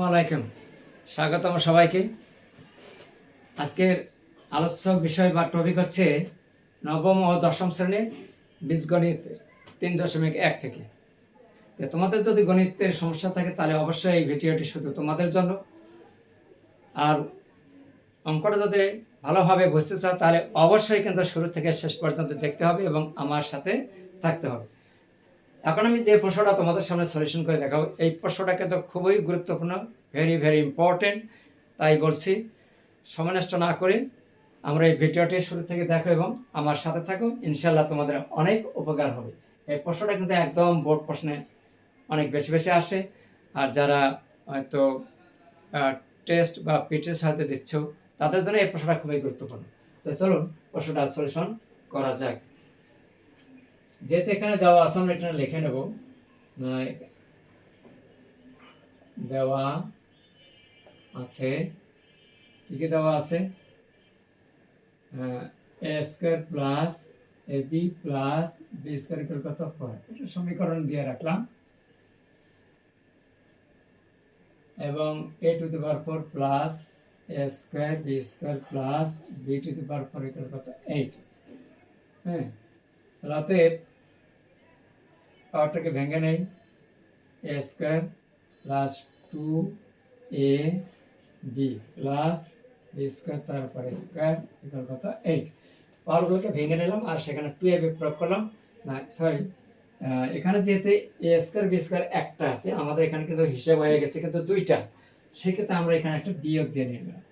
আলাইকুম, স্বাগতম সবাইকে। আজকের আলোচ্য বিষয় বা টপিক হচ্ছে নবম ও দশম শ্রেণীর বীজগণিত 3.1 থেকে। তোমাদের যদি গণিতের সমস্যা থাকে তাহলে অবশ্যই এই ভিডিওটি শুধু তোমাদের জন্য। আর অঙ্কটা যদি ভালোভাবে বুঝতে চাও তাহলে অবশ্যই কিন্তু শুরু থেকে শেষ পর্যন্ত দেখতে হবে এবং আমার সাথে থাকতে হবে। এখন আমি যে প্রশ্নটা তোমাদের সামনে সলিউশন করে দেখাবো, এই প্রশ্নটা কিন্তু খুবই গুরুত্বপূর্ণ, ভেরি ভেরি ইম্পর্টেন্ট। তাই বলছি, সময় নষ্ট না করে আমরা এই ভিডিওটি শুরু থেকে দেখো এবং আমার সাথে থাকো, ইনশাল্লাহ তোমাদের অনেক উপকার হবে। এই প্রশ্নটা কিন্তু একদম বোর্ড প্রশ্নে অনেক বেশি বেশি আসে। আর যারা হয়তো টেস্ট বা পিটিএস হয়তো দিচ্ছ, তাদের জন্য এই প্রশ্নটা খুবই গুরুত্বপূর্ণ। তো চলুন প্রশ্নটা সলিউশন করা যাক। যেহেতু এখানে দেওয়া আছে আমরা এখানে লিখে নেব। দেওয়া আছে, কি কি দেওয়া আছে? A square plus A B plus B square equal কত? 4। এটা সমীকরণ দিয়ে রাখলাম। এবং A to the power 4 plus A square B square plus B to the power 4 equal কত? 8। হ্যাঁ, তাহলে পাওয়ারটাকে ভেঙে নেই। A square plus 2 A B plus B square তারপরে স্কোয়ার ইকুয়াল কত? 8। পাওয়ারগুলোকে ভেঙে নিলাম আর সেখানে 2a প্রয়োগ করলাম। না সরি, এখানে যেহেতু এ স্কোয়ার বি স্কোয়ার একটা আছে, আমাদের এখানে কিন্তু হিসাব হয়ে গেছে কিন্তু দুইটা, সেক্ষেত্রে আমরা এখানে একটা বিয়োগ দিয়ে নিলাম,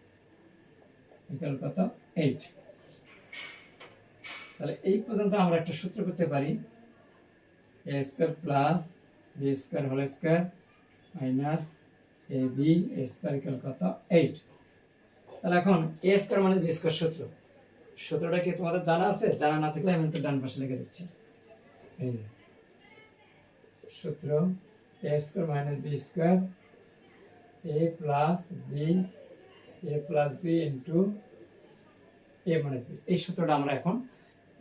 ইকুয়াল কত? 8। তাহলে এই পর্যন্ত আমরা একটা সূত্র করতে পারি, A square plus B square whole square minus A B square equal কত? 8। তাহলে এখন এ স্কোয়ার মানে বি স্কোয়ার সূত্রটা কি তোমাদের জানা আছে? জানা না থাকলে আমি একটু ডান পাশে লিখে দিচ্ছি। এই সূত্র এ square minus B square A plus B into A minus B. এই সূত্রটা আমরা এখন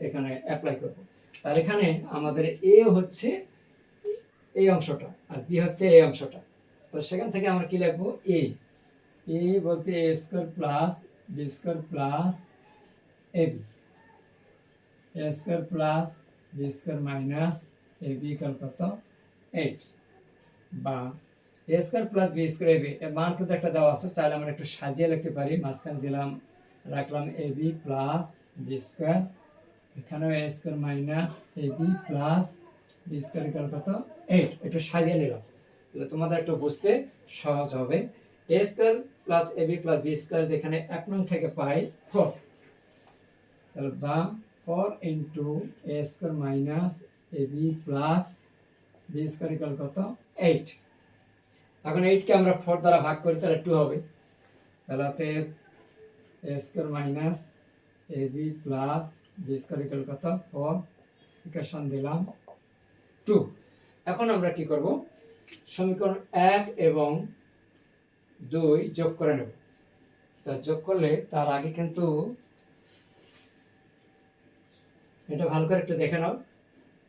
এখানে অ্যাপ্লাই করব। তার এখানে আমাদের এ হচ্ছে এই অংশটা আর বি হচ্ছে এই অংশটা। তো সেখান থেকে আমরা কি লিখবো? এ বলতে A square plus B square plus A B, A square plus B square minus A B equal কত? 8। বা A square plus B square A B এর মান কিন্তু একটা দেওয়া আছে, চাইলে আমরা একটু সাজিয়ে লিখতে পারি। মাঝখানে দিলাম, রাখলাম A B plus B square, এখানেও A square minus A B plus B square equal কত? 8। একটু সাজিয়ে নিলাম, তাহলে তোমাদের একটু বুঝতে সহজ হবে। A square plus A B plus B square এখানে 1 নং থেকে পাই 4, তাহলে বা 4 into A square minus A B plus B square equal কত? 8। এখন 8কে আমরা 4 দ্বারা ভাগ করি তাহলে 2 হবে। তাহলে A square minus A B plus B square equal কত? 4। ইকুয়েশন দিলাম 2। এখন আমরা কি করব? সমীকরণ 1 এবং 2 যোগ করে নেব। তা যোগ করলে তার আগে কিন্তু এটা ভালো করে একটু দেখে নাও।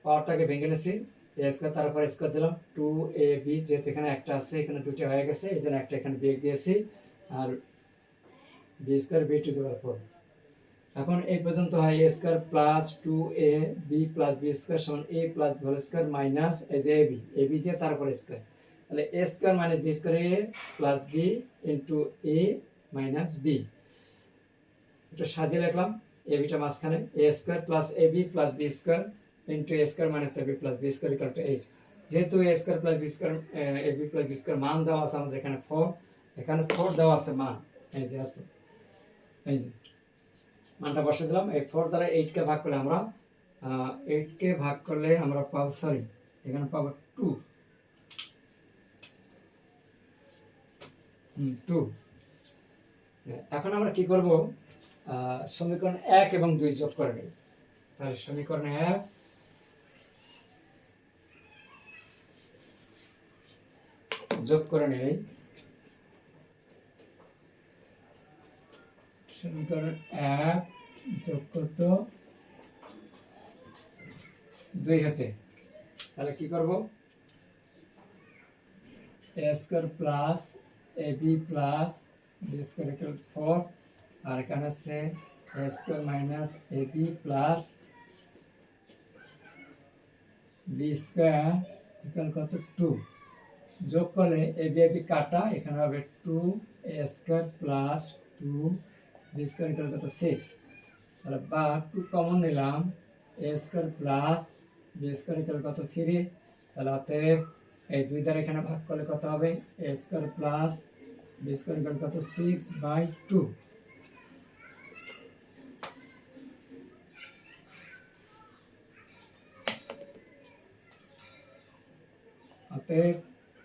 পাওয়ারটাকে ভেঙে নিয়েছি, এ স্কোয়ার তার উপর স্কোয়ার দিলাম, 2ab, যেহেতু এখানে একটা আছে এখানে দুটো হয়ে গেছে, এই জন্য একটা এখানে বিয়োগ দিয়েছি, আর B square B to the power 4। এখন এই পর্যন্ত হয় A square plus 2ab plus B square সমান A plus whole square minus এই যে এ বি দিয়ে তারপর স্কোয়ার, তাহলে A square minus B square A plus B into A minus B. একটু সাজিয়ে লিখলাম, এ বিটা মাঝখানে, A square plus A B plus B square into A square minus A B plus B square equal to 8। যেহেতু A square plus B square A B plus B square মান দেওয়া আছে আমাদের এখানে 4, এখানে 4 দেওয়া আছে মান, এই যে এত, এই যে মানটা বসে দিলাম। এই 4 দ্বারা 8কে ভাগ করলে আমরা 8কে ভাগ করলে আমরা পাবো, সরি এখানে পাবো 2। এখন আমরা কি করব? সমীকরণ 1 এবং 2 যোগ করে নেব। তাহলে সমীকরণ 1 যোগ করে নেই। সমীকরণ 1 যোগ করত 2 হতে, তাহলে কি করব? A square plus A B plus B square equal 4, আর এখানে হচ্ছে A square minus A B plus B square equal কত 2, যোগ করলে এ বি কাটা, এখানে হবে 2 A square plus 2 B square equal কত 6, তাহলে বা 2 কমন নিলাম, A square plus B square equal কত 3, তাহলে অতএব এই 2 দ্বারা এখানে ভাগ করলে কত হবে, A square plus B square equal কত 6/2, অতএব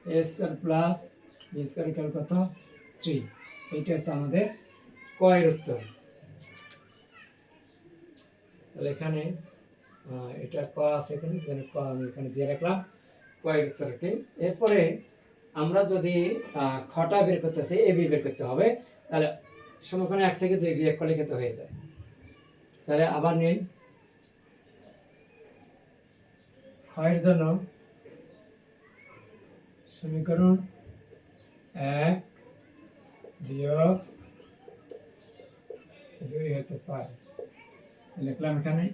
A square plus B square equal কত 3। এইটা হচ্ছে আমাদের কয়ের উত্তর। তাহলে এখানে এটা ক আছে, এখানে ক আমি এখানে দিয়ে রাখলাম কয়ের উত্তরটি। এরপরে আমরা যদি খটা বের করতেছি, এ বি বের করতে হবে, তাহলে সমীকরণে 1 থেকে 2 বিয়োগ করলে কত হয়ে যায়। তাহলে আবার নিই, ক্ষয়ের জন্য সমীকরণ 1 বিয়োগ 2 হতে পারে। লিখলাম এখানে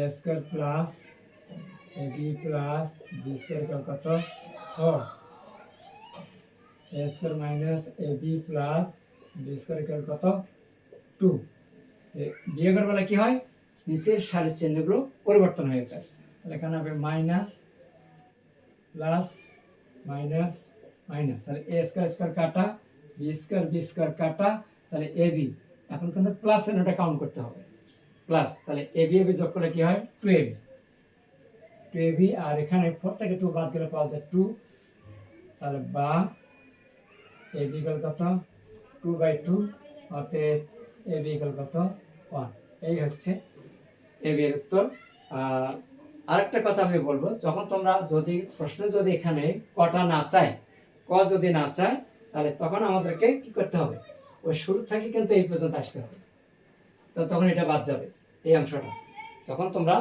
এ square plus A B plus B square কত 4, এ square minus A B plus B square কত 2। বিয়োগের বেলা কি হয়, নিচের সারির চিহ্নগুলো পরিবর্তন হয়ে যায়। তাহলে এখানে হবে মাইনাস প্লাস মাইনাস মাইনাস, তাহলে এ স্কোয়ার স্কোয়ার কাটা, বি স্কোয়ার কাটা, তাহলে এ বি এখন কিন্তু প্লাস চিহ্নটা কাউন্ট করতে হবে, প্লাস, তাহলে এ বি যোগ করলে কি হয় 2ab, আর এখানে 4 থেকে 2 বাদ গেলে পাওয়া যায় 2, তাহলে বা এ বি কত 2/2, অতএব এ বি কত 1। এই হচ্ছে এ বি এর উত্তর। আরেকটা কথা আমি বলবো, যখন তোমরা যদি প্রশ্নে যদি এখানে কটা না চায়, ক যদি না চায়, তাহলে তখন আমাদেরকে কি করতে হবে, ওই শুরু থেকে কিন্তু এই পর্যন্ত আসতে হবে, তো তখন এটা বাদ যাবে এই অংশটা। যখন তোমরা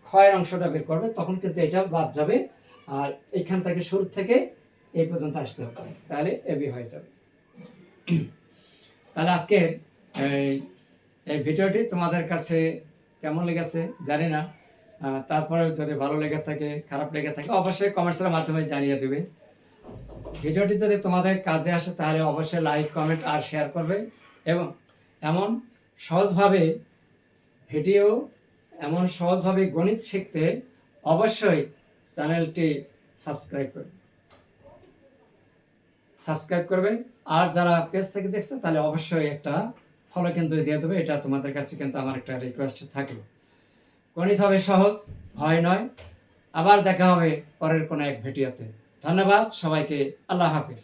ক্ষয়ের অংশটা বের করবে তখন কিন্তু এটা বাদ যাবে, আর এইখান থেকে শুরু থেকে এই পর্যন্ত আসতে হবে, তাহলে এবি হয়ে যাবে। তাহলে আজকের এই ভিডিওটি তোমাদের কাছে কেমন লেগেছে জানি না, তারপরে যদি ভালো লেগে থাকে খারাপ লেগে থাকে অবশ্যই কমেন্টসের মাধ্যমে জানিয়ে দেবে। ভিডিওটি যদি তোমাদের কাজে আসে তাহলে অবশ্যই লাইক কমেন্ট আর শেয়ার করবে, এবং এমন সহজভাবে গণিত শিখতে অবশ্যই চ্যানেলটি সাবস্ক্রাইব করবে, আর যারা পেজ থেকে দেখছে তাহলে অবশ্যই একটা ফলো কিন্তু দিয়ে দেবে, এটা তোমাদের কাছে কিন্তু আমার একটা রিকোয়েস্ট থাকলো। গণিত হবে সহজ, ভয় নয়। আবার দেখা হবে পরের কোনো এক ভিডিওতে। ধন্যবাদ সবাইকে, আল্লাহ হাফিজ।